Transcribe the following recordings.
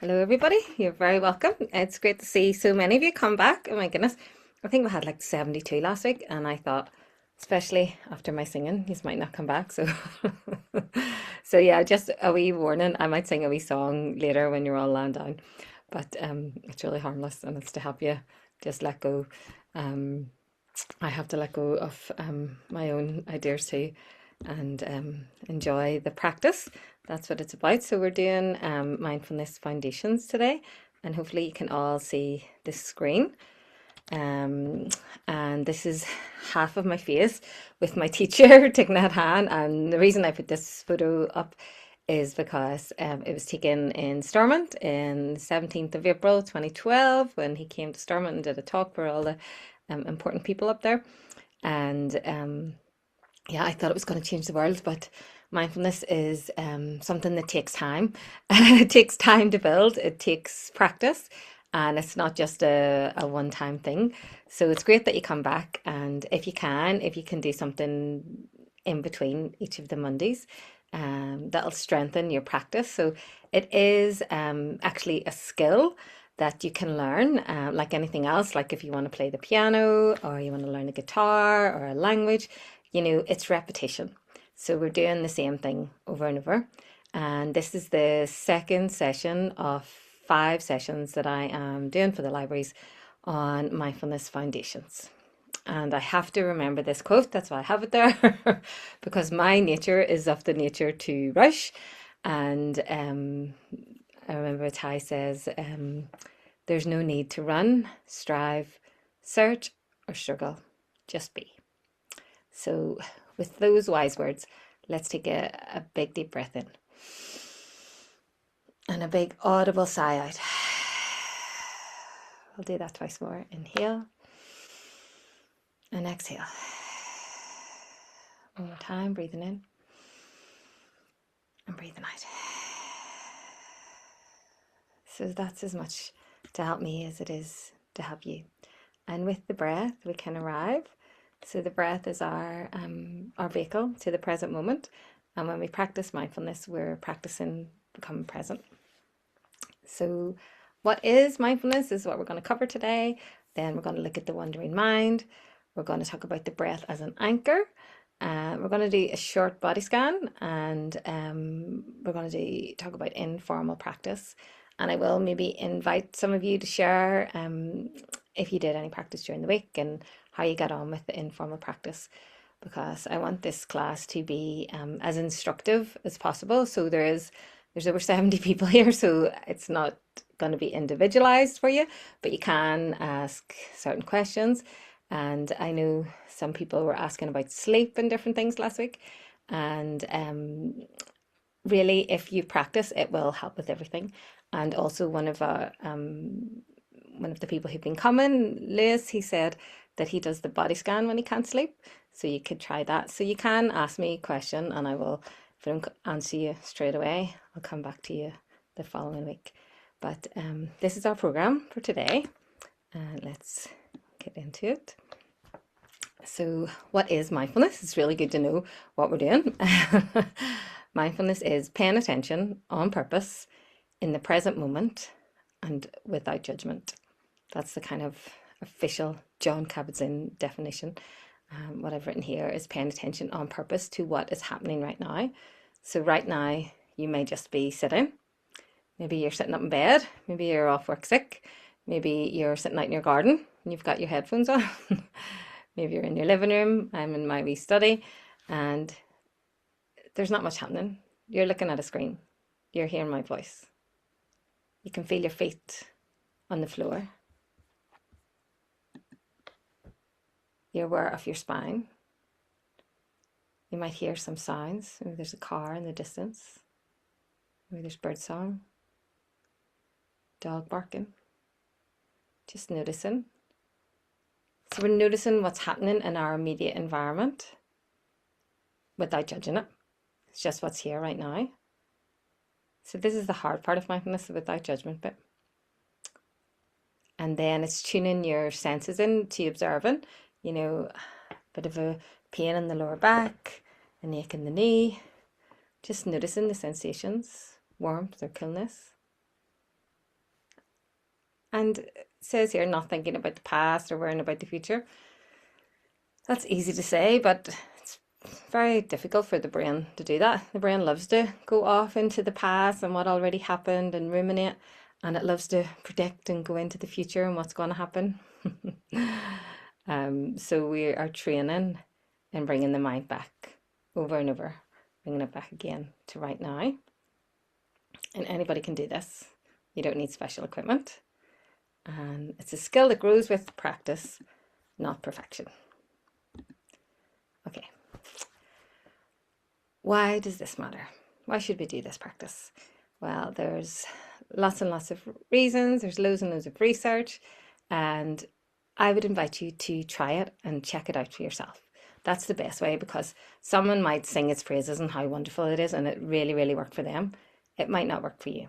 Hello, everybody. You're very welcome. It's great to see so many of you come back. Oh my goodness. I think we had like 72 last week, and I thought, especially after my singing, you might not come back. So, so yeah, just a wee warning. I might sing a wee song later when you're all lying down, but it's really harmless and it's to help you just let go. Um, I have to let go of my own ideas too and enjoy the practice. That's what it's about. So, we're doing mindfulness foundations today, and hopefully, you can all see the screen. Um, and this is half of my face with my teacher taking that hand. And the reason I put this photo up is because it was taken in Stormont in the 17th of April 2012 when he came to Stormont and did a talk for all the important people up there. And yeah, I thought it was going to change the world, but mindfulness is something that takes time. It takes time to build, it takes practice, and it's not just a one-time thing. So it's great that you come back, and if you can do something in between each of the Mondays, that'll strengthen your practice. So it is actually a skill that you can learn, like anything else. Like if you want to play the piano or you want to learn a guitar or a language, it's repetition. So we're doing the same thing over and over. And this is the second session of 5 sessions that I am doing for the libraries on mindfulness foundations. And I have to remember this quote, that's why I have it there, because my nature is of the nature to rush. And I remember Ty says, there's no need to run, strive, search, or struggle, just be. So, with those wise words, let's take a big deep breath in and a big audible sigh out. I'll do that twice more. Inhale and exhale. One more time, breathing in and breathing out. So that's as much to help me as it is to help you. And with the breath, we can arrive. So the breath is our vehicle to the present moment. And when we practice mindfulness, we're practicing becoming present. So, what is mindfulness is what we're going to cover today. Then we're going to look at the wandering mind. We're going to talk about the breath as an anchor. We're going to do a short body scan, and we're going to talk about informal practice. And I will maybe invite some of you to share if you did any practice during the week and how you got on with the informal practice, because I want this class to be as instructive as possible. So there's over 70 people here, so it's not going to be individualized for you, but you can ask certain questions. And I know some people were asking about sleep and different things last week. And really, if you practice, it will help with everything. And also, one of the people who've been coming, Liz, he said that he does the body scan when he can't sleep. So you could try that. So you can ask me a question, and I will, if I don't answer you straight away, I'll come back to you the following week. But this is our program for today, and let's get into it. So, what is mindfulness? It's really good to know what we're doing. Mindfulness is paying attention on purpose in the present moment and without judgment. That's the kind of official John Kabat-Zinn definition. What I've written here is paying attention on purpose to what is happening right now. So, right now, you may just be sitting. Maybe you're sitting up in bed. Maybe you're off work sick. Maybe you're sitting out in your garden and you've got your headphones on. Maybe you're in your living room. I'm in my wee study, and there's not much happening. You're looking at a screen. You're hearing my voice. You can feel your feet on the floor. You're aware of your spine. You might hear some sounds. Maybe there's a car in the distance. Maybe there's birdsong, dog barking. Just noticing. So we're noticing what's happening in our immediate environment without judging it. It's just what's here right now. So this is the hard part of mindfulness, the without judgment bit. And then it's tuning your senses in to observing, a bit of a pain in the lower back, an ache in the knee, just noticing the sensations, warmth or coolness. And it says here, not thinking about the past or worrying about the future. That's easy to say, but it's very difficult for the brain to do that. The brain loves to go off into the past and what already happened and ruminate, and it loves to predict and go into the future and what's going to happen. So we are training and bringing the mind back over and over, bringing it back again to right now. And anybody can do this. You don't need special equipment. And it's a skill that grows with practice, not perfection. Okay. Why does this matter? Why should we do this practice? Well, there's lots and lots of reasons. There's loads and loads of research. And I would invite you to try it and check it out for yourself. That's the best way, because someone might sing its praises and how wonderful it is and it really, really worked for them. It might not work for you.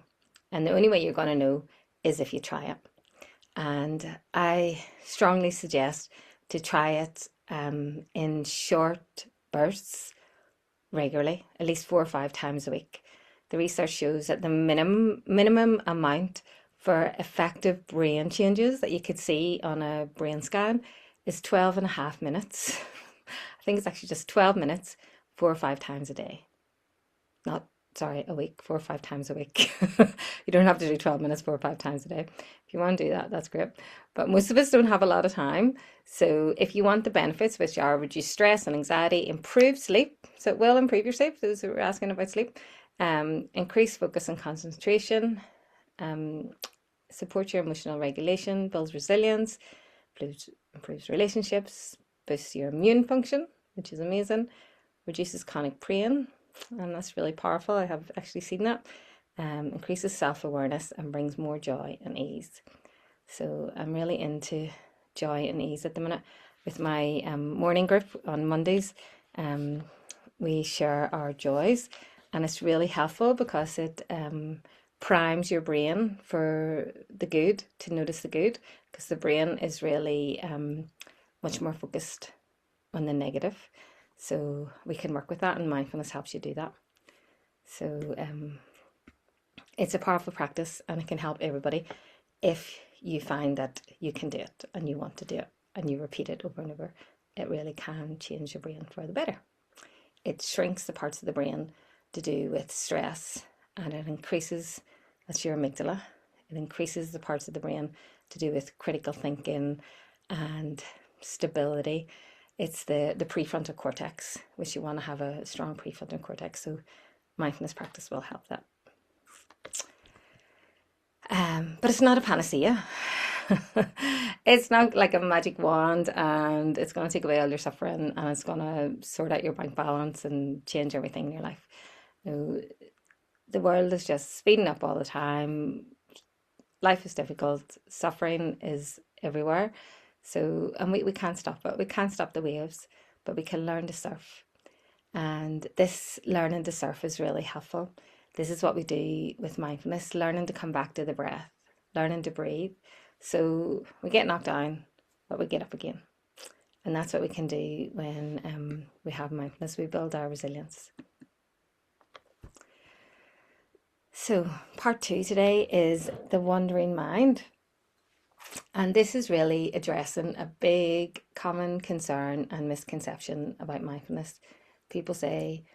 And the only way you're going to know is if you try it. And I strongly suggest to try it in short bursts regularly, at least 4 or 5 times a week. The research shows that the minimum amount for effective brain changes that you could see on a brain scan is 12.5 minutes. I think it's actually just 12 minutes, 4 or 5 times a day. A week, 4 or 5 times a week. You don't have to do 12 minutes 4 or 5 times a day. If you want to do that, that's great. But most of us don't have a lot of time. So if you want the benefits, which are reduced stress and anxiety, improved sleep, so it will improve your sleep, those who are asking about sleep, increase focus and concentration, support your emotional regulation, builds resilience, improves relationships, boosts your immune function, which is amazing, reduces chronic pain, and that's really powerful. I have actually seen that. Increases self-awareness and brings more joy and ease. So I'm really into joy and ease at the minute. With my morning group on Mondays, we share our joys, and it's really helpful because it primes your brain for the good, to notice the good, because the brain is really much more focused on the negative. So we can work with that, and mindfulness helps you do that. So it's a powerful practice, and it can help everybody if you find that you can do it and you want to do it and you repeat it over and over. It really can change your brain for the better. It shrinks the parts of the brain to do with stress, and it increases, that's your amygdala, it increases the parts of the brain to do with critical thinking and stability. It's the prefrontal cortex, which you want to have a strong prefrontal cortex. So mindfulness practice will help that. But it's not a panacea. It's not like a magic wand and it's going to take away all your suffering and it's going to sort out your bank balance and change everything in your life. No, the world is just speeding up all the time. Life is difficult. Suffering is everywhere. So, and we can't stop it. We can't stop the waves, but we can learn to surf. And this learning to surf is really helpful. This is what we do with mindfulness, learning to come back to the breath, learning to breathe. So we get knocked down, but we get up again. And that's what we can do when we have mindfulness. We build our resilience. So part 2 today is the wandering mind. And this is really addressing a big common concern and misconception about mindfulness. People say,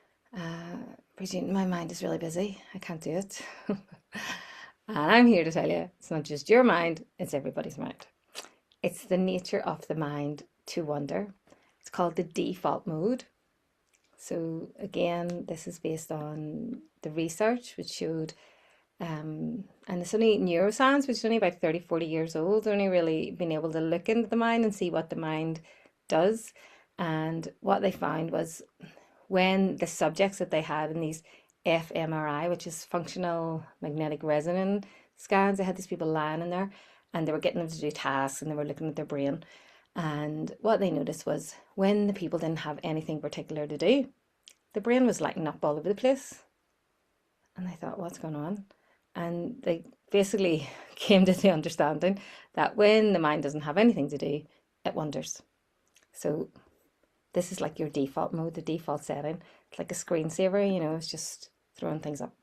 Bridgeen, my mind is really busy. I can't do it. And I'm here to tell you, it's not just your mind, it's everybody's mind. It's the nature of the mind to wander. It's called the default mode. So again, this is based on the research which showed, and it's only neuroscience, which is only about 30, 40 years old, only really been able to look into the mind and see what the mind does. And what they found was when the subjects that they had in these fMRI, which is functional magnetic resonance scans, they had these people lying in there and they were getting them to do tasks and they were looking at their brain. And what they noticed was when the people didn't have anything particular to do, the brain was lighting up all over the place. And they thought, what's going on? And they basically came to the understanding that when the mind doesn't have anything to do, it wanders. So this is like your default mode, the default setting. It's like a screensaver, you know, it's just throwing things up.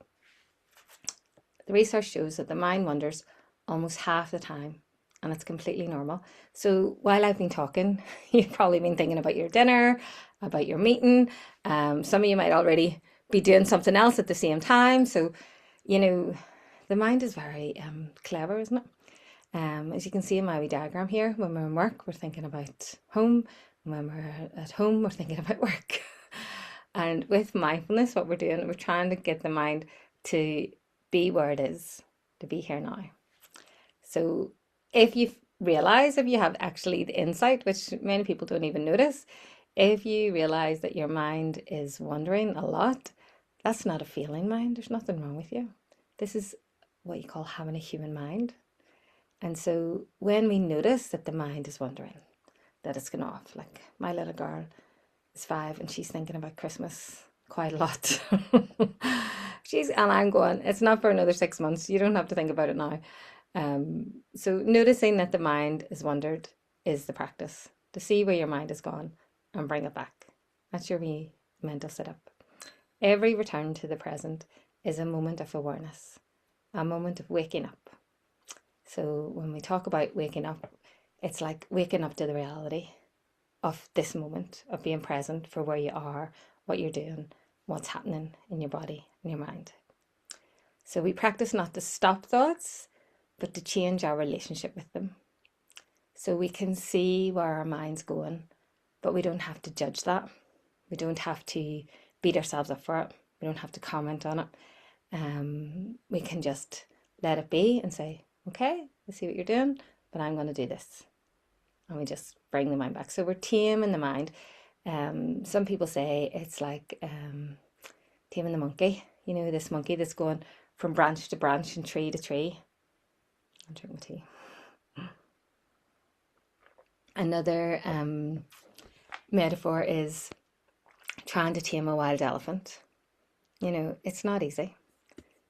The research shows that the mind wanders almost half the time, and it's completely normal. So while I've been talking, you've probably been thinking about your dinner, about your meeting. Some of you might already be doing something else at the same time. So, you know, the mind is very clever, isn't it? As you can see in my wee diagram here, when we're in work, we're thinking about home. When we're at home, we're thinking about work. And with mindfulness, what we're doing, we're trying to get the mind to be where it is, to be here now. So if you realize, if you have actually the insight, which many people don't even notice, if you realize that your mind is wandering a lot, that's not a failing mind. There's nothing wrong with you. This is what you call having a human mind. And so when we notice that the mind is wandering, that it's gone off, like my little girl is 5 and she's thinking about Christmas quite a lot. And I'm going, it's not for another 6 months. You don't have to think about it now. So noticing that the mind is wandered is the practice, to see where your mind has gone and bring it back. That's your wee mental setup. Every return to the present is a moment of awareness, a moment of waking up. So when we talk about waking up, it's like waking up to the reality of this moment, of being present for where you are, what you're doing, what's happening in your body and your mind. So we practice not to stop thoughts, but to change our relationship with them. So we can see where our mind's going, but we don't have to judge that. We don't have to beat ourselves up for it. We don't have to comment on it. We can just let it be and say, okay, I see what you're doing, but I'm going to do this. And we just bring the mind back. So we're taming the mind. Some people say it's like taming the monkey. You know, this monkey that's going from branch to branch and tree to tree. I'm drinking my tea. Another metaphor is trying to tame a wild elephant. You know, it's not easy.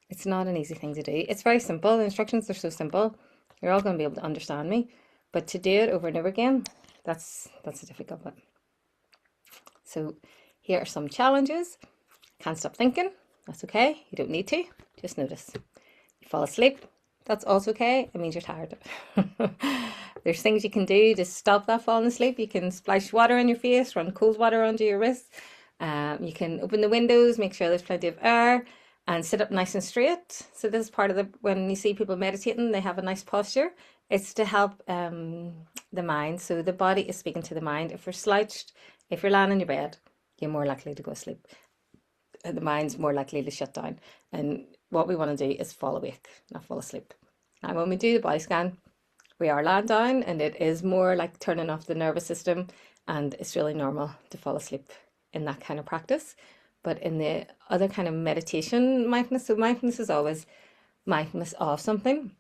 It's not an easy thing to do. It's very simple. The instructions are so simple. You're all going to be able to understand me. But to do it over and over again, that's a difficult bit. So here are some challenges. Can't stop thinking. That's okay. You don't need to. Just notice. You fall asleep. That's also okay. It means you're tired. There's things you can do to stop that falling asleep. You can splash water in your face, run cold water under your wrists. You can open the windows, make sure there's plenty of air, and sit up nice and straight. So this is part of when you see people meditating, they have a nice posture. It's to help the mind. So the body is speaking to the mind. If you're slouched, if you're lying in your bed, you're more likely to go asleep. The mind's more likely to shut down. And what we want to do is fall awake, not fall asleep. And when we do the body scan, we are lying down, and it is more like turning off the nervous system, and it's really normal to fall asleep in that kind of practice. But in the other kind of meditation mindfulness, so mindfulness is always mindfulness of something.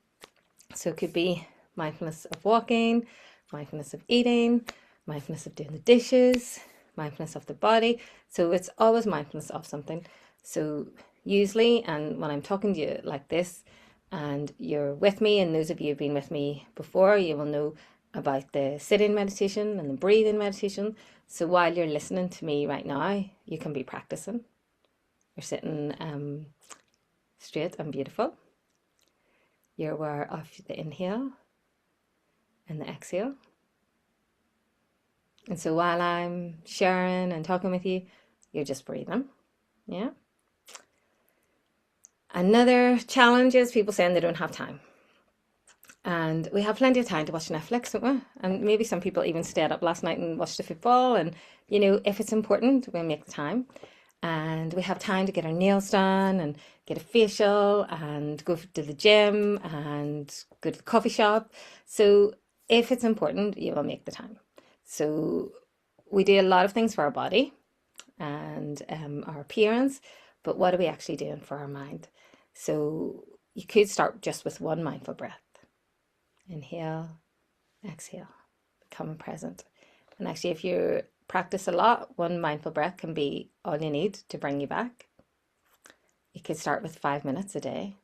So it could be mindfulness of walking, mindfulness of eating, mindfulness of doing the dishes, mindfulness of the body. So it's always mindfulness of something. So usually, and when I'm talking to you like this, and you're with me, and those of you who've been with me before, you will know about the sitting meditation and the breathing meditation. So while you're listening to me right now, you can be practicing. You're sitting straight and beautiful. You're aware of the inhale and the exhale. And so while I'm sharing and talking with you, you're just breathing. Yeah. Another challenge is people saying they don't have time. And we have plenty of time to watch Netflix, don't we? And maybe some people even stayed up last night and watched the football. And, you know, if it's important, we'll make the time. And we have time to get our nails done and get a facial and go to the gym and go to the coffee shop. So if it's important, you will make the time. So we do a lot of things for our body and our appearance, but what are we actually doing for our mind? So you could start just with one mindful breath. Inhale, exhale, becoming present. And actually, if you practice a lot, one mindful breath can be all you need to bring you back. You could start with 5 minutes a day.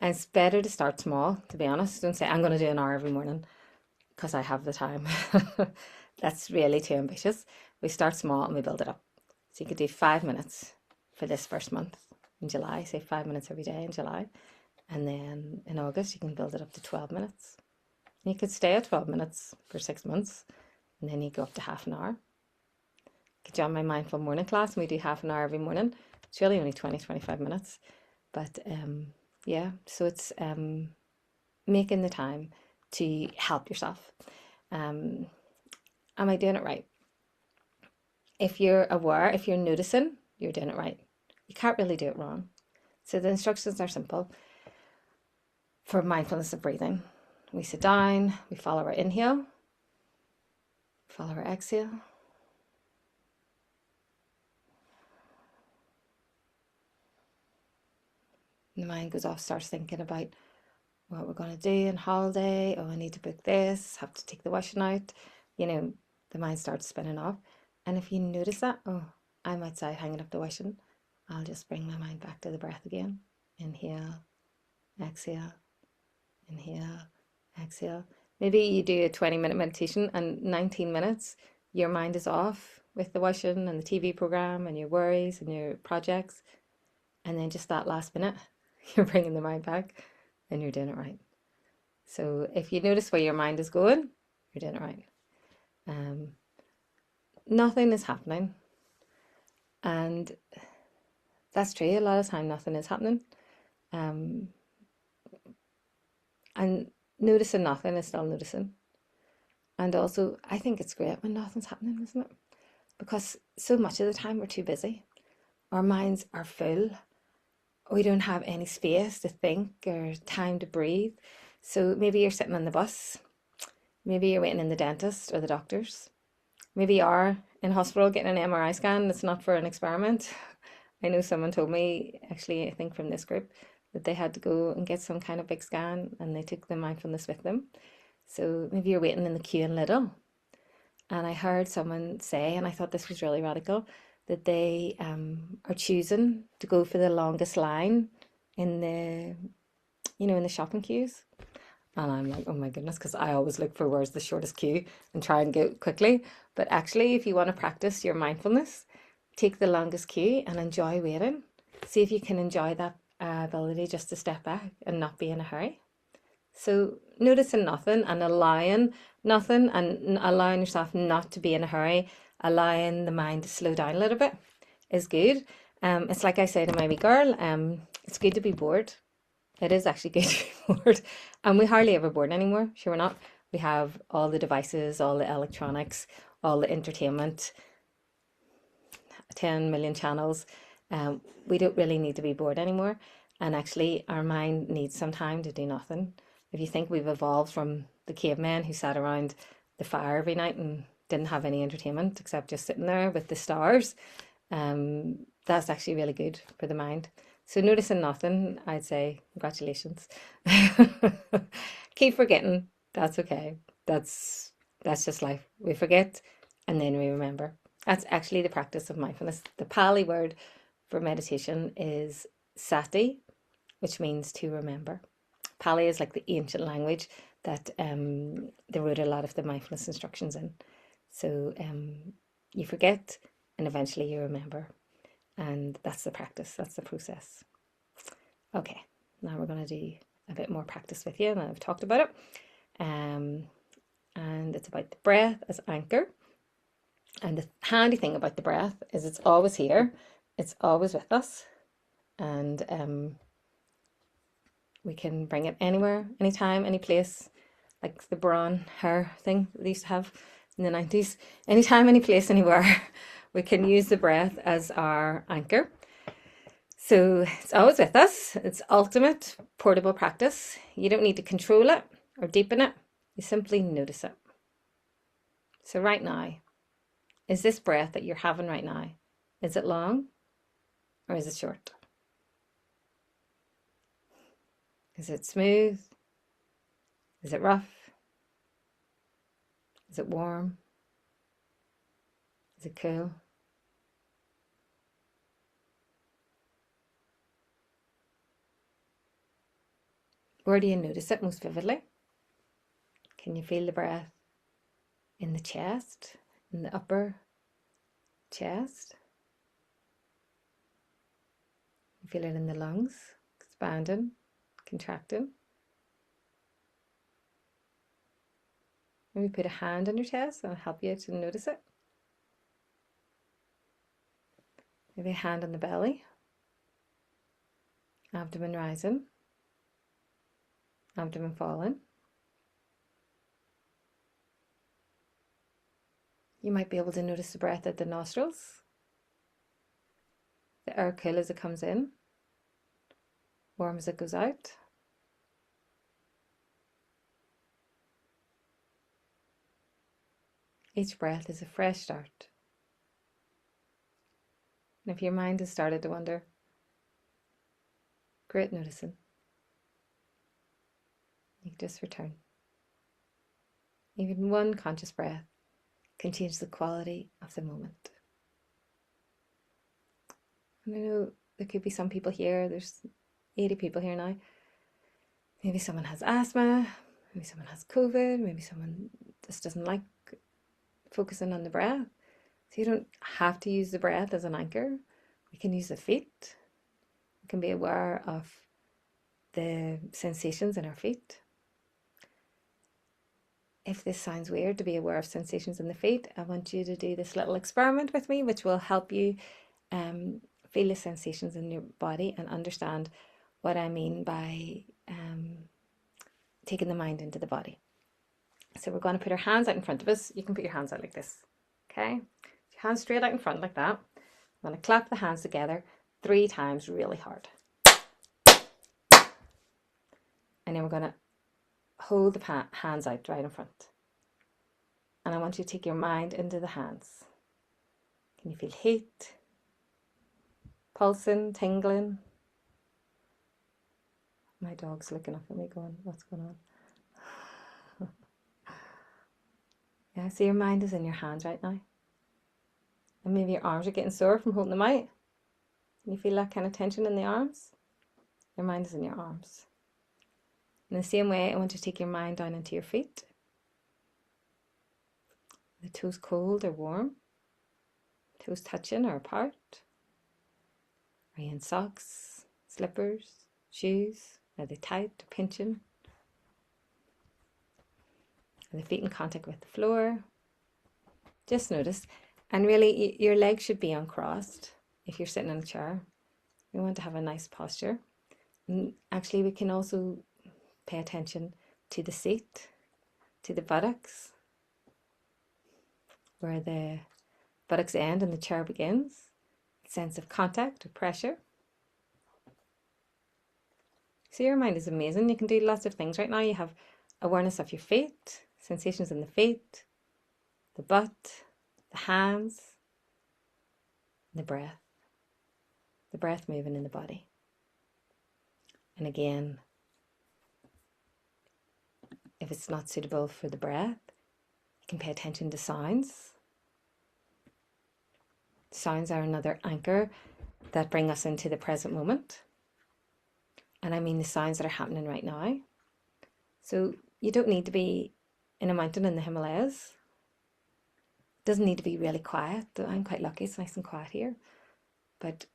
And it's better to start small, to be honest. Don't say, I'm going to do an hour every morning because I have the time. That's really too ambitious. We start small and we build it up. So you could do 5 minutes for this first month in July. Say 5 minutes every day in July. And then in August, you can build it up to 12 minutes. You could stay at 12 minutes for 6 months, and then you go up to half an hour. Get you on my mindful morning class, and we do half an hour every morning. It's really only 20-25 minutes. But yeah, so it's making the time to help yourself. Am I doing it right? If you're aware, if you're noticing, you're doing it right. You can't really do it wrong. So the instructions are simple. For mindfulness of breathing, we sit down, we follow our inhale, follow our exhale. And the mind goes off, starts thinking about what we're going to do on holiday. Oh, I need to book this, have to take the washing out. You know, the mind starts spinning off. And if you notice that, oh, I'm outside hanging up the washing, I'll just bring my mind back to the breath again. Inhale, exhale, inhale, exhale. Maybe you do a 20-minute meditation and 19 minutes, your mind is off with the washing and the TV program and your worries and your projects. And then just that last minute, you're bringing the mind back and you're doing it right. So if you notice where your mind is going, you're doing it right. Nothing is happening. And that's true. A lot of time, nothing is happening. And noticing nothing is still noticing. And also, I think it's great when nothing's happening, isn't it? Because so much of the time we're too busy. Our minds are full. We don't have any space to think or time to breathe. So maybe you're sitting on the bus. Maybe you're waiting in the dentist or the doctors. Maybe you are in hospital getting an MRI scan. It's not for an experiment. I know someone told me, actually, I think from this group, that they had to go and get some kind of big scan and they took the mindfulness with them. So maybe you're waiting in the queue in Lidl. And I heard someone say, and I thought this was really radical, that they are choosing to go for the longest line in the, in the shopping queues. And I'm like, oh my goodness, because I always look for where's the shortest queue and try and go quickly. But actually, if you want to practice your mindfulness, take the longest queue and enjoy waiting. See if you can enjoy that ability just to step back and not be in a hurry. So noticing nothing and allowing nothing and allowing yourself not to be in a hurry, allowing the mind to slow down a little bit is good. It's like I say to my wee girl, it's good to be bored. It is actually good to be bored. And we hardly ever bored anymore. Sure, we're not. We have all the devices, all the electronics, all the entertainment, 10 million channels. We don't really need to be bored anymore. And actually, our mind needs some time to do nothing. If you think we've evolved from the cavemen who sat around the fire every night and didn't have any entertainment except just sitting there with the stars, that's actually really good for the mind. So noticing nothing, I'd say congratulations. Keep forgetting. That's okay. That's just life. We forget and then we remember. That's actually the practice of mindfulness. The Pali word for meditation is sati, which means to remember. Pali is like the ancient language that they wrote a lot of the mindfulness instructions in. So you forget and eventually you remember. And that's the practice, that's the process. Okay, now we're going to do a bit more practice with you, and I've talked about it. And it's about the breath as anchor. And the handy thing about the breath is it's always here, it's always with us. And we can bring it anywhere, anytime, any place, like the brown hair thing they used to have in the 90s. Anytime, any place, anywhere, we can use the breath as our anchor. So it's always with us. It's ultimate portable practice. You don't need to control it or deepen it. You simply notice it. So right now, is this breath that you're having right now, is it long or is it short? Is it smooth? Is it rough? Is it warm? Is it cool? Where do you notice it most vividly? Can you feel the breath in the chest, in the upper chest? You feel it in the lungs, expanding. contracting. Maybe put a hand on your chest and I'll help you to notice it. Maybe a hand on the belly. Abdomen rising. Abdomen falling. You might be able to notice the breath at the nostrils. The air cool as it comes in, warm as it goes out. Each breath is a fresh start. And if your mind has started to wander, great noticing. You can just return. Even one conscious breath can change the quality of the moment. And I know there could be some people here, there's 80 people here now. Maybe someone has asthma, maybe someone has COVID, maybe someone just doesn't like focusing on the breath. So you don't have to use the breath as an anchor. We can use the feet. We can be aware of the sensations in our feet. If this sounds weird to be aware of sensations in the feet, I want you to do this little experiment with me, which will help you feel the sensations in your body and understand what I mean by taking the mind into the body. So we're going to put our hands out in front of us. You can put your hands out like this, okay? Your hands straight out in front like that. I'm going to clap the hands together 3 times really hard. And then we're going to hold the hands out right in front. And I want you to take your mind into the hands. Can you feel heat? Pulsing, tingling? My dog's looking up at me going, what's going on? Yeah, so your mind is in your hands right now. And maybe your arms are getting sore from holding them out. Can you feel that kind of tension in the arms? Your mind is in your arms. In the same way, I want you to take your mind down into your feet. The toes cold or warm? Toes touching or apart? Are you in socks, slippers, shoes? Are they tight or pinching? Are the feet in contact with the floor? Just notice. And really, your legs should be uncrossed if you're sitting in a chair. We want to have a nice posture. And actually, we can also pay attention to the seat, to the buttocks, where the buttocks end and the chair begins. Sense of contact or pressure. So your mind is amazing. You can do lots of things right now. You have awareness of your feet, sensations in the feet, the butt, the hands, the breath moving in the body. And again, if it's not suitable for the breath, you can pay attention to sounds. Sounds are another anchor that bring us into the present moment. And I mean the sounds that are happening right now. So you don't need to be in a mountain in the Himalayas. It doesn't need to be really quiet. I'm quite lucky, it's nice and quiet here. But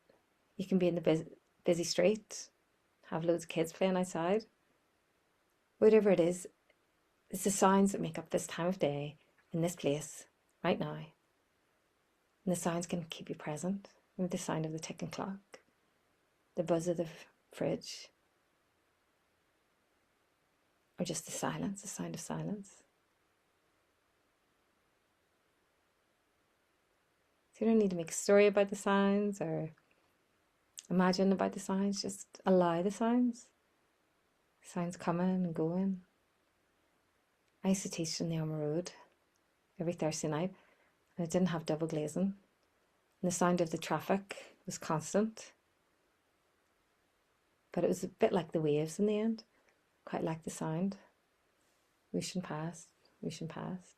you can be in the busy street, have loads of kids playing outside. Whatever it is, it's the sounds that make up this time of day, in this place, right now. And the sounds can keep you present. With the sound of the ticking clock, the buzz of the fridge, or just the silence, the sound of silence. So you don't need to make a story about the sounds or imagine about the sounds, just allow the sounds. Sounds coming and going. I used to teach on the Armour Road every Thursday night, and it didn't have double glazing. And the sound of the traffic was constant. But it was a bit like the waves in the end. Quite like the sound. Whooshing past, whooshing past.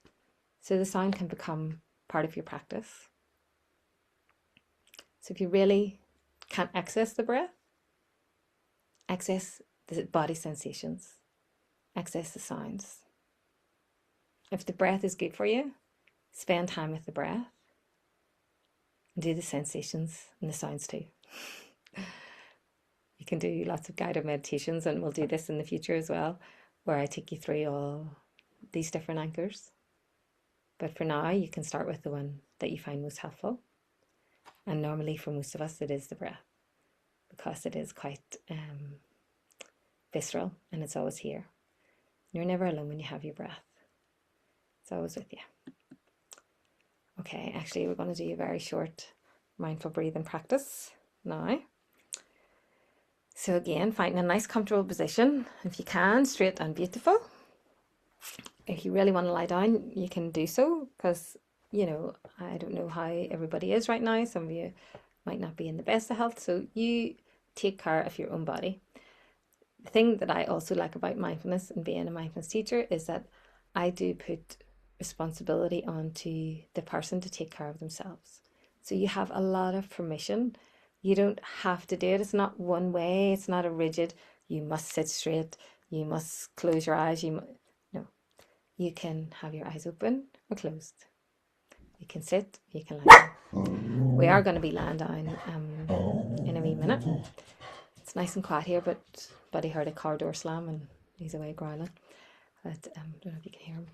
So the sound can become part of your practice. So if you really can't access the breath, access the body sensations, access the sounds. If the breath is good for you, spend time with the breath and do the sensations and the sounds too. You can do lots of guided meditations, and we'll do this in the future as well, where I take you through all these different anchors. But for now, you can start with the one that you find most helpful. And normally for most of us, it is the breath, because it is quite visceral and it's always here. You're never alone when you have your breath. It's always with you. Okay, actually, we're going to do a very short mindful breathing practice now. So again, finding a nice comfortable position, if you can, straight and beautiful. If you really want to lie down, you can do so, because, you know, I don't know how everybody is right now. Some of you might not be in the best of health, so you take care of your own body. The thing that I also like about mindfulness and being a mindfulness teacher is that I do put responsibility onto the person to take care of themselves. So you have a lot of permission. You don't have to do it. It's not one way. It's not a rigid, you must sit straight, you must close your eyes. No, you can have your eyes open or closed. You can sit, you can lie down. We are going to be lying down in a wee minute. It's nice and quiet here, but Buddy heard a car door slam and he's away growling. But I don't know if you can hear him,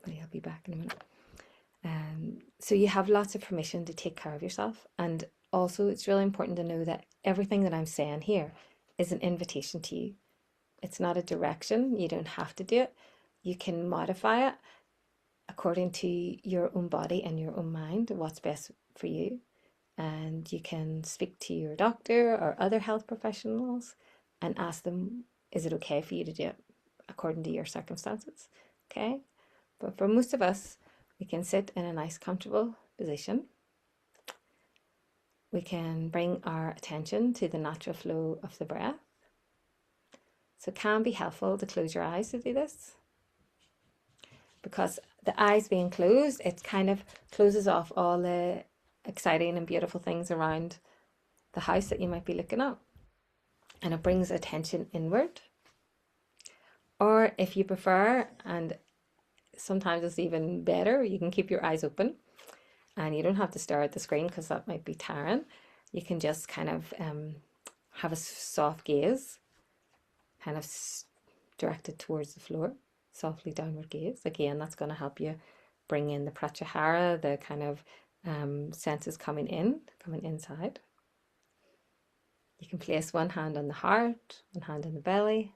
but he'll be back in a minute. So you have lots of permission to take care of yourself. And also, it's really important to know that everything that I'm saying here is an invitation to you. It's not a direction. You don't have to do it. You can modify it according to your own body and your own mind, what's best for you. And you can speak to your doctor or other health professionals and ask them, is it okay for you to do it according to your circumstances? Okay. But for most of us, we can sit in a nice, comfortable position. We can bring our attention to the natural flow of the breath. So it can be helpful to close your eyes to do this, because the eyes being closed, it kind of closes off all the exciting and beautiful things around the house that you might be looking at, and it brings attention inward. Or if you prefer, and sometimes it's even better, you can keep your eyes open and you don't have to stare at the screen, because that might be tiring. You can just kind of have a soft gaze, kind of directed towards the floor, softly downward gaze. Again, that's going to help you bring in the pratyahara, the kind of senses coming inside. You can place one hand on the heart, one hand on the belly,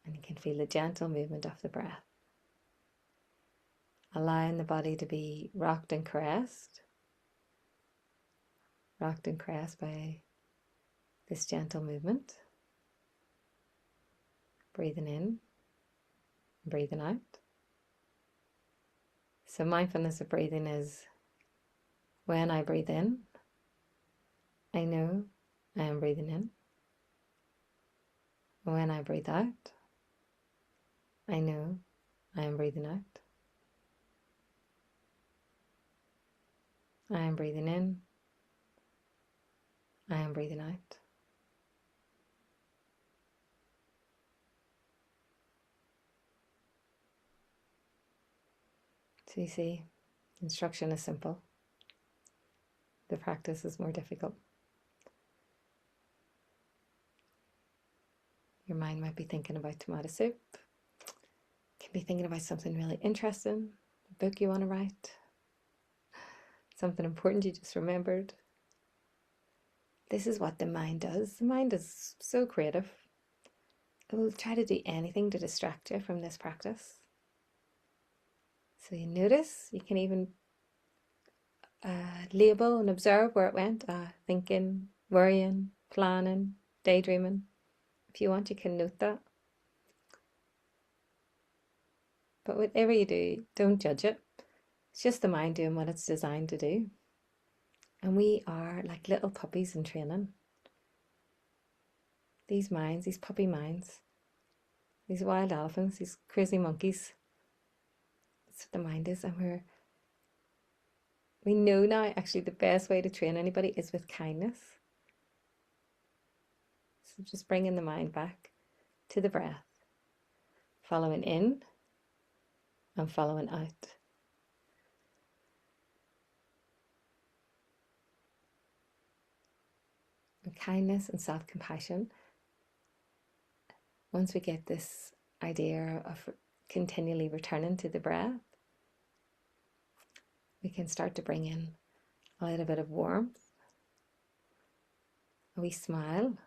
and you can feel the gentle movement of the breath, allowing the body to be rocked and caressed by this gentle movement. Breathing in, breathing out. So mindfulness of breathing is, when I breathe in, I know I am breathing in. When I breathe out, I know I am breathing out. I am breathing in. I am breathing out. So you see, instruction is simple. The practice is more difficult. Your mind might be thinking about tomato soup. Can be thinking about something really interesting, a book you want to write, something important you just remembered. This is what the mind does. The mind is so creative. It will try to do anything to distract you from this practice. So you notice, you can even label and observe where it went, thinking, worrying, planning, daydreaming. If you want, you can note that. But whatever you do, don't judge it. It's just the mind doing what it's designed to do. And we are like little puppies in training. These minds, these puppy minds, these wild elephants, these crazy monkeys. That's what the mind is. And we know now actually the best way to train anybody is with kindness. So just bringing the mind back to the breath, following in and following out. and kindness and self-compassion, once we get this idea of continually returning to the breath, we can start to bring in a little bit of warmth, a wee smile,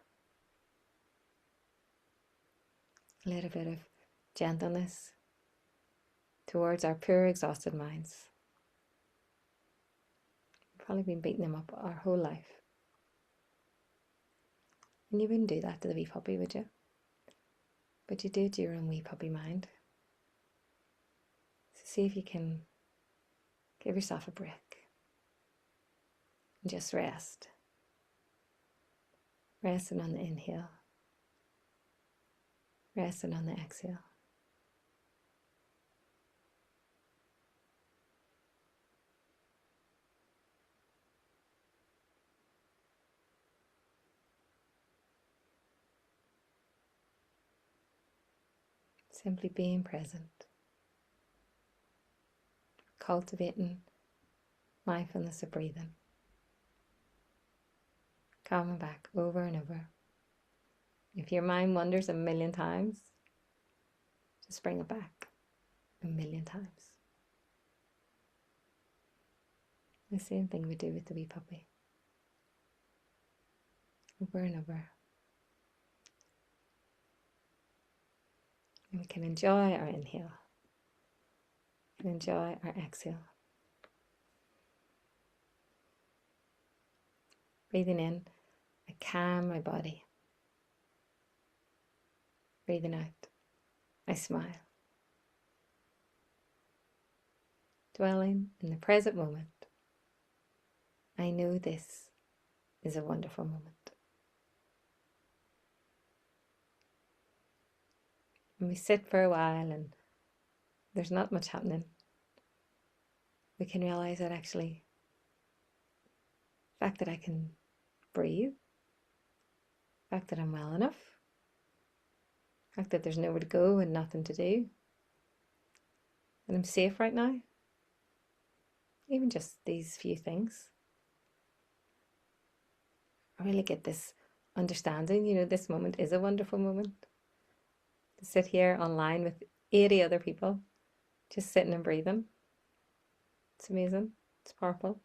a little bit of gentleness towards our poor, exhausted minds. We've probably been beating them up our whole life. And you wouldn't do that to the wee puppy, would you? But you do it to your own wee puppy mind. So see if you can give yourself a break and just rest. Resting on the inhale, resting on the exhale. Simply being present, cultivating mindfulness of breathing, coming back over and over. If your mind wanders a million times, just bring it back a million times. The same thing we do with the wee puppy. Over and over. And we can enjoy our inhale and enjoy our exhale. Breathing in, I calm my body. Breathing out, I smile. Dwelling in the present moment. I know this is a wonderful moment. When we sit for a while and there's not much happening, we can realize that actually the fact that I can breathe, the fact that I'm well enough, the fact that there's nowhere to go and nothing to do, and I'm safe right now, even just these few things, I really get this understanding, this moment is a wonderful moment. To sit here online with 80 other people, just sitting and breathing. It's amazing. It's powerful.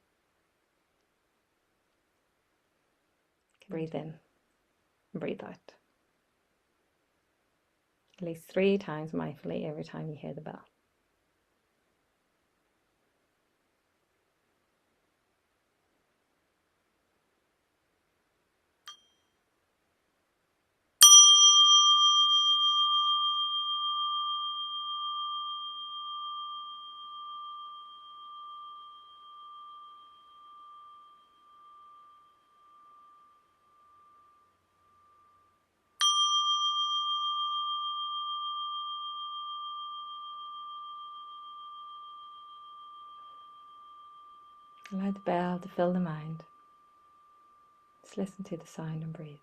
Breathe in and breathe out. At least 3 times mindfully every time you hear the bell. Allow the bell to fill the mind. Just listen to the sound and breathe.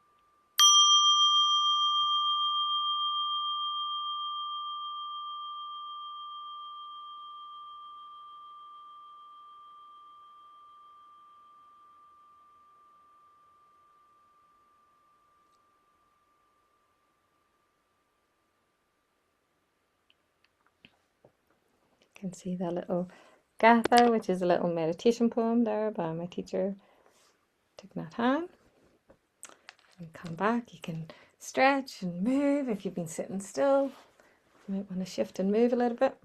You can see that little Gatha, which is a little meditation poem there by my teacher, Thich Nhat Hanh. And come back, you can stretch and move if you've been sitting still. You might want to shift and move a little bit.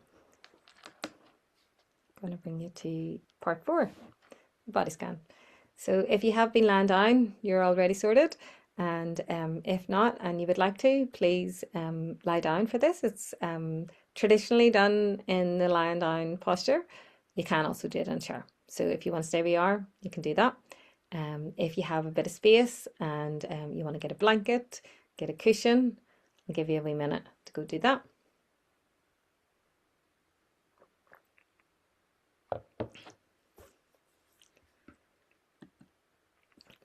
I'm going to bring you to part 4, body scan. So if you have been lying down, you're already sorted. And if not, and you would like to, please lie down for this. It's traditionally done in the lying down posture. You can also do it in a chair. So if you want to stay where you are, you can do that. If you have a bit of space and you want to get a blanket, get a cushion, I'll give you a wee minute to go do that.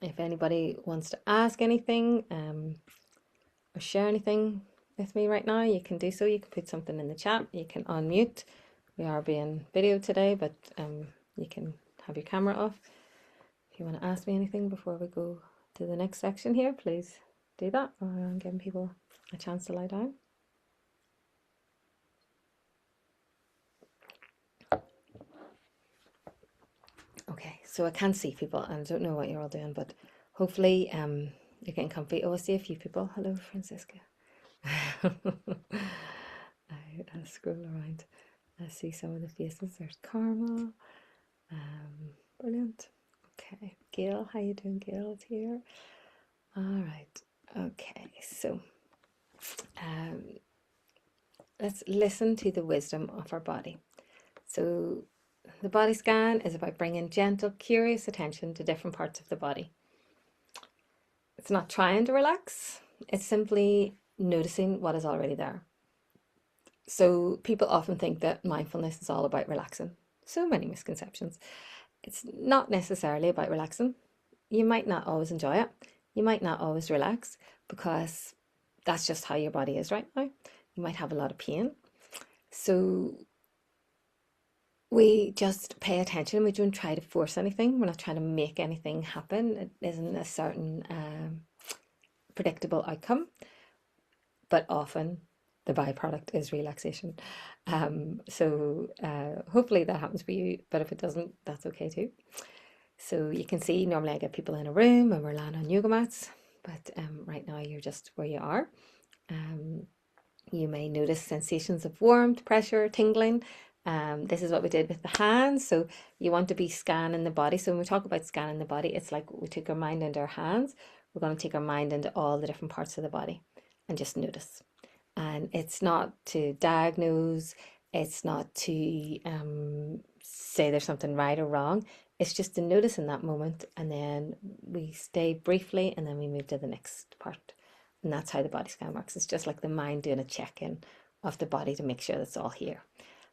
If anybody wants to ask anything or share anything with me right now, you can do so. You can put something in the chat. You can unmute. We are being videoed today, but you can have your camera off. If you want to ask me anything before we go to the next section here, please do that. I'm giving people a chance to lie down. Okay, so I can't see people and I don't know what you're all doing, but hopefully you're getting comfy. Oh, I see a few people. Hello, Francisca. I scroll around. I see some of the faces. There's Karma. Brilliant. Okay, Gail, how you doing? Gail's here. All right. Okay, so let's listen to the wisdom of our body. So the body scan is about bringing gentle, curious attention to different parts of the body. It's not trying to relax, it's simply noticing what is already there. So people often think that mindfulness is all about relaxing. So many misconceptions. It's not necessarily about relaxing. You might not always enjoy it. You might not always relax because that's just how your body is right now. You might have a lot of pain. So we just pay attention. We don't try to force anything. We're not trying to make anything happen. It isn't a certain predictable outcome, but often the byproduct is relaxation. Hopefully that happens for you, but if it doesn't, that's okay too. So you can see normally I get people in a room and we're lying on yoga mats, but right now you're just where you are. You may notice sensations of warmth, pressure, tingling. This is what we did with the hands. So you want to be scanning the body. So when we talk about scanning the body, it's like we took our mind into our hands. We're going to take our mind into all the different parts of the body and just notice. And it's not to diagnose, it's not to say there's something right or wrong. It's just to notice in that moment, and then we stay briefly, and then we move to the next part. And that's how the body scan works. It's just like the mind doing a check-in of the body to make sure that's all here.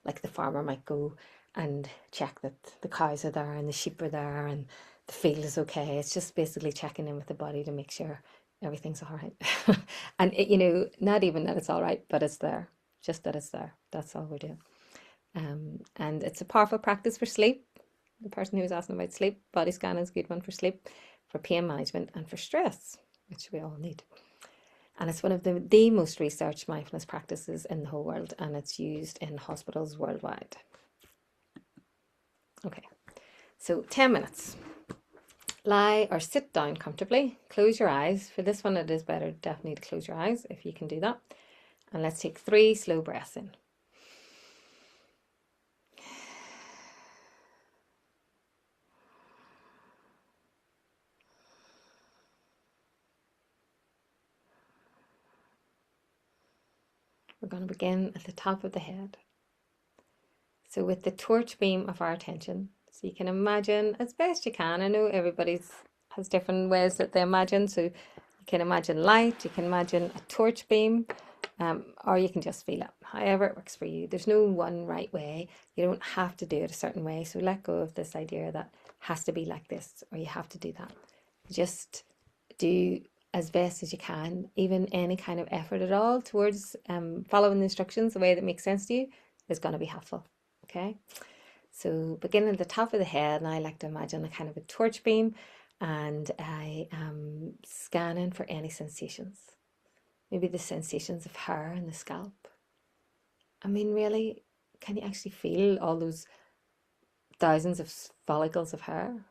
Like the farmer might go and check that the cows are there and the sheep are there and the field is okay. It's just basically checking in with the body to make sure everything's all right. And it, not even that it's all right, but it's there. Just that it's there. That's all we're doing. And it's a powerful practice for sleep. The person who was asking about sleep, body scan is a good one for sleep, for pain management, and for stress, which we all need. And it's one of the most researched mindfulness practices in the whole world, and it's used in hospitals worldwide. Okay, so 10 minutes. Lie or sit down comfortably. Close your eyes. For this one, it is better definitely to close your eyes if you can do that. And let's take 3 slow breaths in. We're going to begin at the top of the head. So with the torch beam of our attention, so you can imagine as best you can. I know everybody's has different ways that they imagine. So you can imagine light, you can imagine a torch beam, or you can just feel it. However it works for you. There's no one right way. You don't have to do it a certain way. So let go of this idea that has to be like this or you have to do that. Just do as best as you can. Even any kind of effort at all towards following the instructions the way that makes sense to you is going to be helpful. Okay, so beginning at the top of the head, and I like to imagine a kind of a torch beam, and I am scanning for any sensations. Maybe the sensations of hair in the scalp. I mean, really, can you actually feel all those thousands of follicles of hair?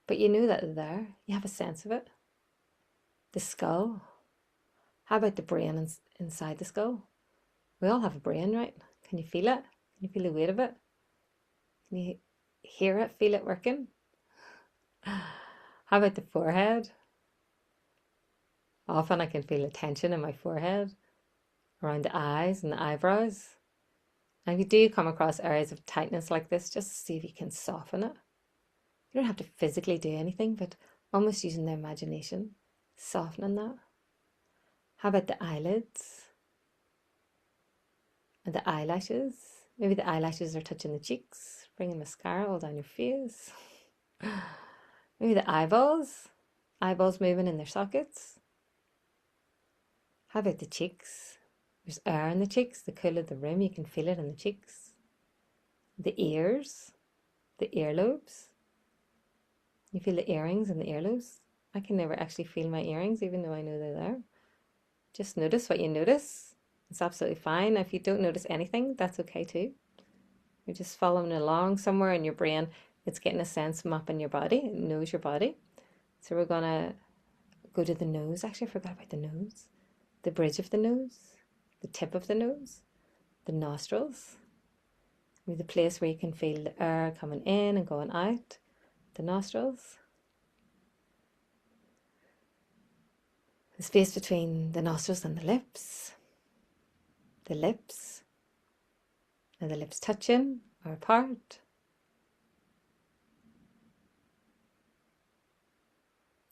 But you know that they're there. You have a sense of it. The skull. How about the brain inside the skull? We all have a brain, right? Can you feel it? Can you feel the weight of it? Can you hear it, feel it working? How about the forehead? Often I can feel a tension in my forehead, around the eyes and the eyebrows. And if you do come across areas of tightness like this, just see if you can soften it. You don't have to physically do anything, but almost using the imagination, softening that. How about the eyelids? And the eyelashes? Maybe the eyelashes are touching the cheeks, bringing mascara all down your face. Maybe the eyeballs moving in their sockets. How about the cheeks? There's air in the cheeks, the cool of the room, you can feel it in the cheeks. The ears, the earlobes. You feel the earrings and the earlobes. I can never actually feel my earrings, even though I know they're there. Just notice what you notice. It's absolutely fine. If you don't notice anything, that's okay too. You're just following along somewhere in your brain. It's getting a sense map in your body. It knows your body. So we're gonna go to the nose. Actually, I forgot about the nose. The bridge of the nose, the tip of the nose, the nostrils. The place where you can feel the air coming in and going out. The nostrils. The space between the nostrils and the lips. The lips. And the lips touching or apart.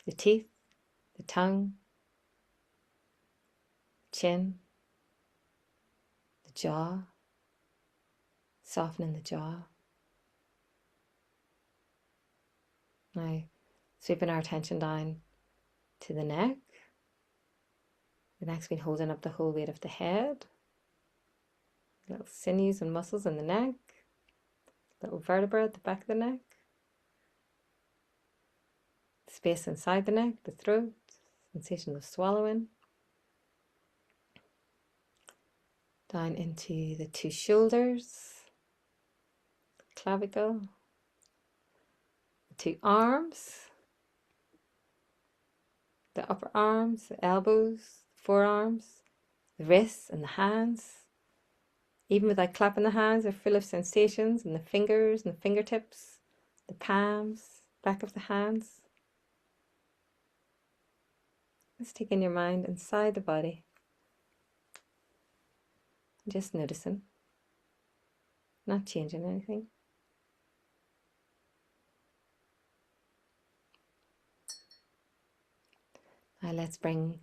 The teeth, the tongue, the chin, the jaw, softening the jaw. Now, sweeping our attention down to the neck. The neck's been holding up the whole weight of the head. Little sinews and muscles in the neck. Little vertebra at the back of the neck. Space inside the neck, the throat, sensation of swallowing. Down into the two shoulders, clavicle, the two arms, the upper arms, the elbows, the forearms, the wrists and the hands. Even without clapping the hands, they're full of sensations, and the fingers and the fingertips, the palms, back of the hands. Just taking your mind inside the body. Just noticing, not changing anything. Now let's bring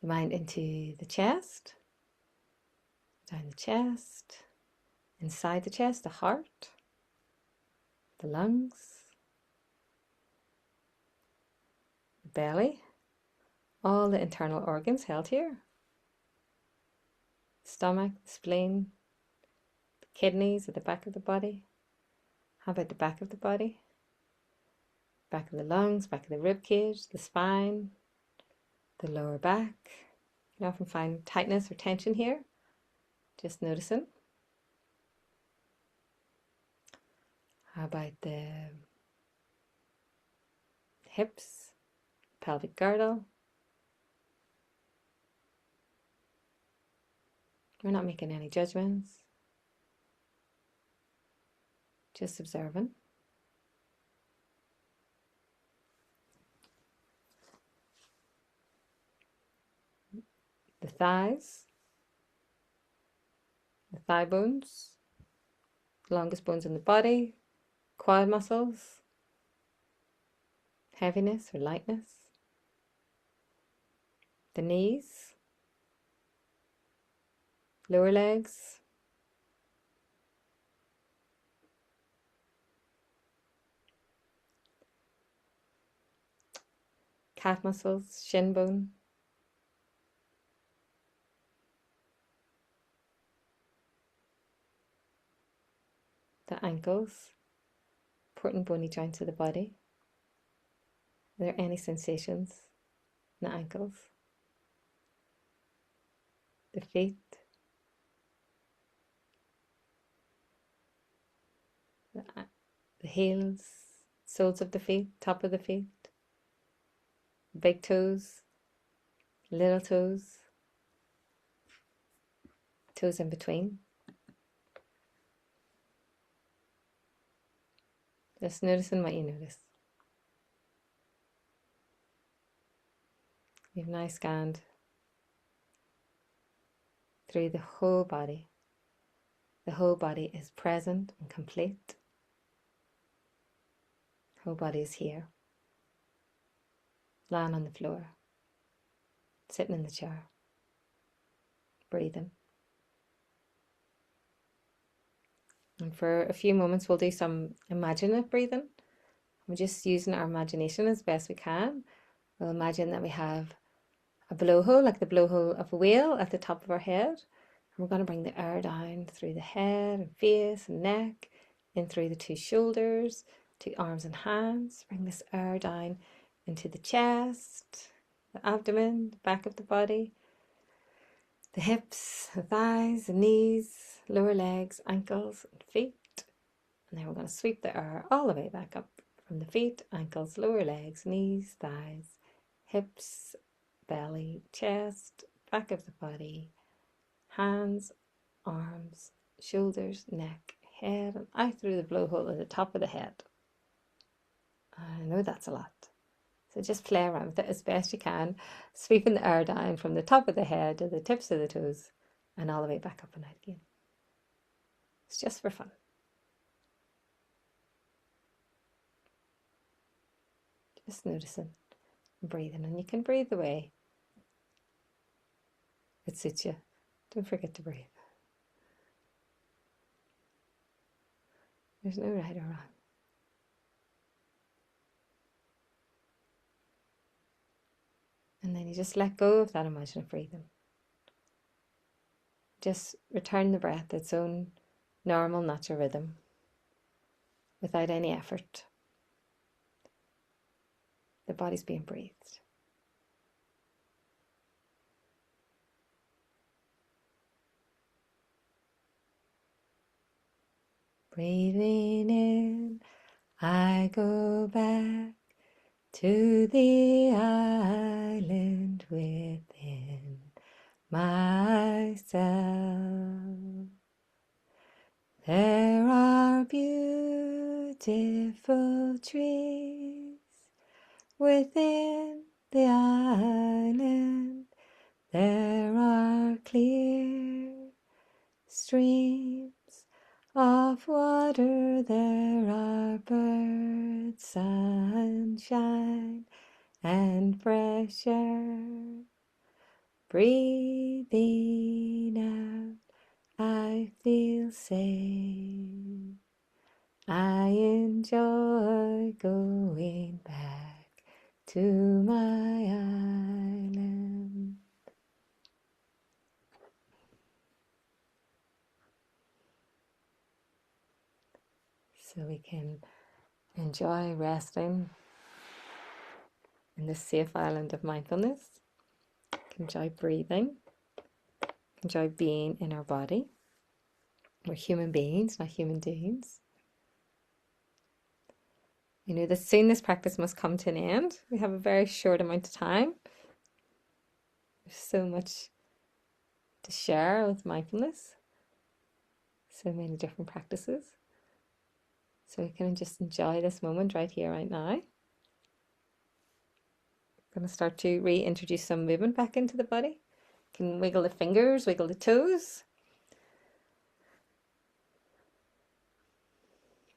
the mind into the chest, down the chest, inside the chest, the heart, the lungs, the belly, all the internal organs held here. Stomach, the spleen, the kidneys at the back of the body. How about the back of the body? Back of the lungs, back of the rib cage, the spine, the lower back. You often find tightness or tension here. Just noticing. How about the hips, pelvic girdle? We're not making any judgments. Just observing. The thighs, the thigh bones, the longest bones in the body, quad muscles, heaviness or lightness, the knees, lower legs, calf muscles, shin bone, the ankles, important bony joints of the body. Are there any sensations in the ankles? The feet, the heels, soles of the feet, top of the feet, big toes, little toes, toes in between. Just noticing what you notice. You've now scanned through the whole body. The whole body is present and complete. The whole body is here. Lying on the floor. Sitting in the chair. Breathing. And for a few moments we'll do some imaginative breathing. We're just using our imagination as best we can. We'll imagine that we have a blowhole, like the blowhole of a whale, at the top of our head. And we're going to bring the air down through the head and face and neck, in through the two shoulders, two arms and hands. Bring this air down into the chest, the abdomen, the back of the body, the hips, the thighs, the knees, lower legs, ankles, and feet. And then we're going to sweep the air all the way back up from the feet, ankles, lower legs, knees, thighs, hips, belly, chest, back of the body, hands, arms, shoulders, neck, head, and out through the blowhole at the top of the head. I know that's a lot. So just play around with it as best you can, sweeping the air down from the top of the head to the tips of the toes and all the way back up and out again. It's just for fun. Just noticing and breathing, and you can breathe the way it suits you. Don't forget to breathe. There's no right or wrong. And then you just let go of that imaginary breathing. Just return the breath its own normal, natural rhythm without any effort. The body's being breathed. Breathing in, I go back to the island within myself. There are beautiful trees within the island. There are clear streams of water. There are birds, sunshine, and fresh air. Breathing out, I feel safe. I enjoy going back to my island. So we can enjoy resting in this safe island of mindfulness. Enjoy breathing. Enjoy being in our body. We're human beings, not human doings. You know that soon this practice must come to an end. We have a very short amount of time. There's so much to share with mindfulness. So many different practices. So we can just enjoy this moment right here, right now. I'm going to start to reintroduce some movement back into the body. You can wiggle the fingers, wiggle the toes.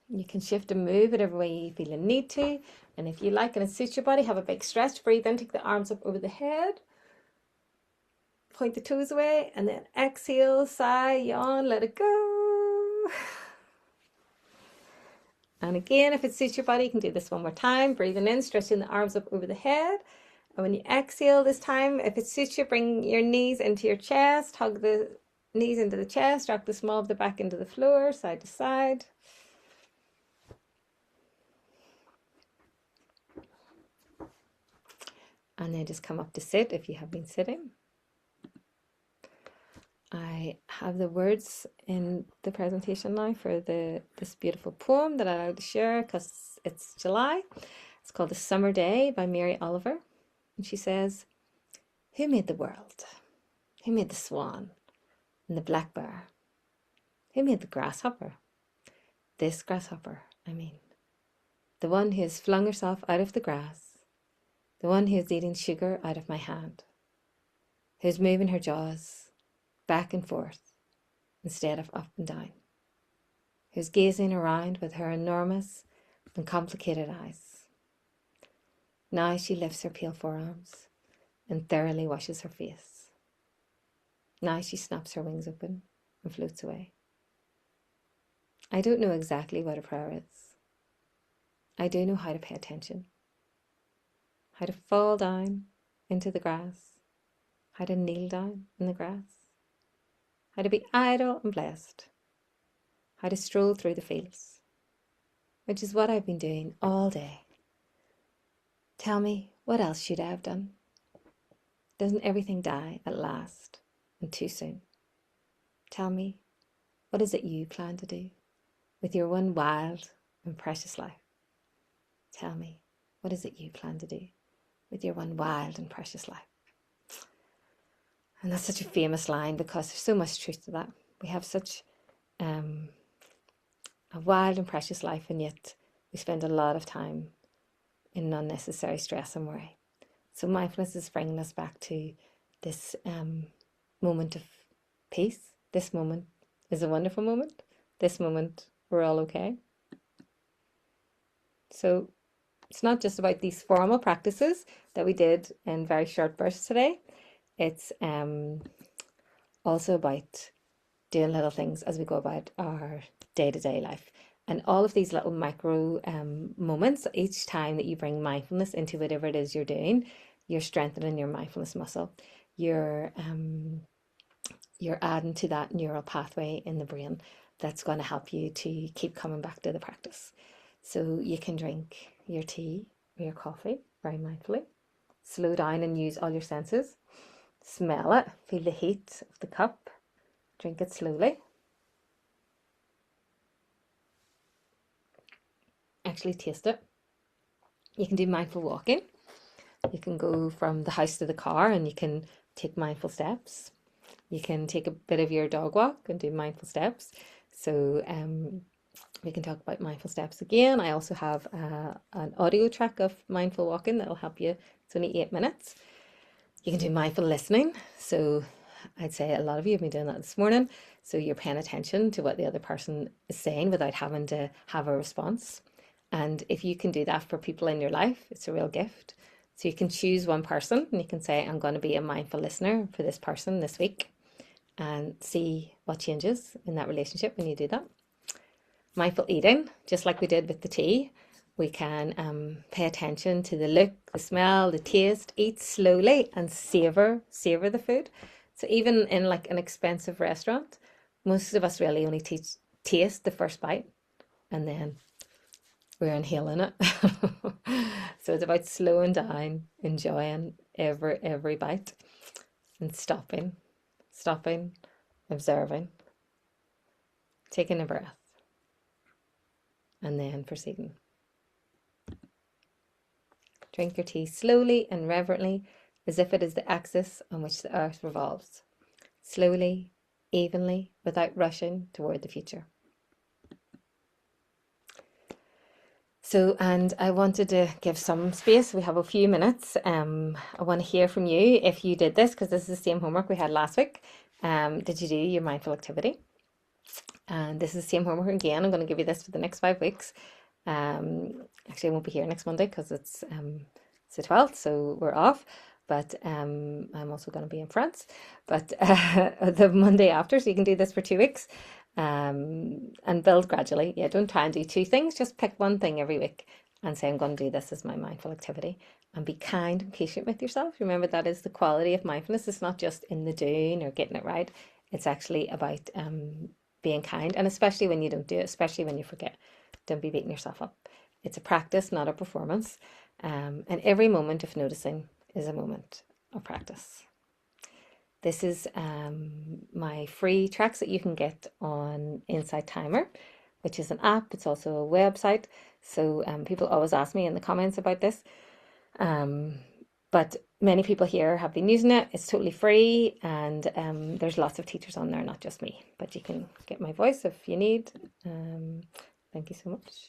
You can shift and move whatever way you feel a need to. And if you like and it suits your body, have a big stretch. Breathe in, take the arms up over the head. Point the toes away and then exhale, sigh, yawn, let it go. And again, if it suits your body, you can do this one more time. Breathing in, stretching the arms up over the head. And when you exhale this time, if it suits you, bring your knees into your chest, hug the knees into the chest, rock the small of the back into the floor, side to side. And then just come up to sit if you have been sitting. I have the words in the presentation now for this beautiful poem that I like to share because it's July. It's called The Summer Day by Mary Oliver. And she says, "Who made the world? Who made the swan and the black bear? Who made the grasshopper? This grasshopper, I mean. The one who has flung herself out of the grass. The one who is eating sugar out of my hand. Who's moving her jaws back and forth instead of up and down. Who's gazing around with her enormous and complicated eyes. Now she lifts her pale forearms and thoroughly washes her face. Now she snaps her wings open and floats away. I don't know exactly what a prayer is. I do know how to pay attention. How to fall down into the grass. How to kneel down in the grass. How to be idle and blessed. How to stroll through the fields. Which is what I've been doing all day. Tell me, what else should I have done? Doesn't everything die at last and too soon? Tell me, what is it you plan to do with your one wild and precious life? Tell me, what is it you plan to do with your one wild and precious life? And that's such a famous line because there's so much truth to that. We have such a wild and precious life, and yet we spend a lot of time in unnecessary stress and worry. So mindfulness is bringing us back to this moment of peace. This moment is a wonderful moment. This moment, we're all okay. So it's not just about these formal practices that we did in very short bursts today. It's also about doing little things as we go about our day-to-day life. And all of these little micro moments, each time that you bring mindfulness into whatever it is you're doing, you're strengthening your mindfulness muscle. You're adding to that neural pathway in the brain that's going to help you to keep coming back to the practice. So you can drink your tea or your coffee very mindfully. Slow down and use all your senses. Smell it, feel the heat of the cup. Drink it slowly. Actually taste it. You can do mindful walking. You can go from the house to the car and you can take mindful steps. You can take a bit of your dog walk and do mindful steps. So we can talk about mindful steps again. I also have an audio track of mindful walking that will help you. It's only 8 minutes. You can do mindful listening. So I'd say a lot of you have been doing that this morning. So you're paying attention to what the other person is saying without having to have a response. And if you can do that for people in your life, it's a real gift. So you can choose one person and you can say, I'm going to be a mindful listener for this person this week, and see what changes in that relationship when you do that. Mindful eating, just like we did with the tea, we can pay attention to the look, the smell, the taste, eat slowly and savor the food. So even in like an expensive restaurant, most of us really only taste the first bite and then we're inhaling it. So it's about slowing down, enjoying every bite and stopping, observing, taking a breath, and then proceeding. Drink your tea slowly and reverently, as if it is the axis on which the earth revolves. Slowly, evenly, without rushing toward the future. So, and I wanted to give some space. We have a few minutes. I want to hear from you if you did this, because this is the same homework we had last week. Did you do your mindful activity? And this is the same homework again. I'm going to give you this for the next 5 weeks. Actually, I won't be here next Monday because it's the 12th, so we're off. But I'm also going to be in France. But the Monday after, so you can do this for 2 weeks. And build gradually. Yeah, don't try and do 2 things. Just pick one thing every week and say, I'm going to do this as my mindful activity. And be kind and patient with yourself. Remember, that is the quality of mindfulness. It's not just in the doing or getting it right. It's actually about being kind. And especially when you don't do it, especially when you forget, don't be beating yourself up. It's a practice, not a performance. And every moment of noticing is a moment of practice. This is my free tracks that you can get on Insight Timer, which is an app. It's also a website. So people always ask me in the comments about this. But many people here have been using it. It's totally free, and there's lots of teachers on there, not just me. But you can get my voice if you need. Thank you so much.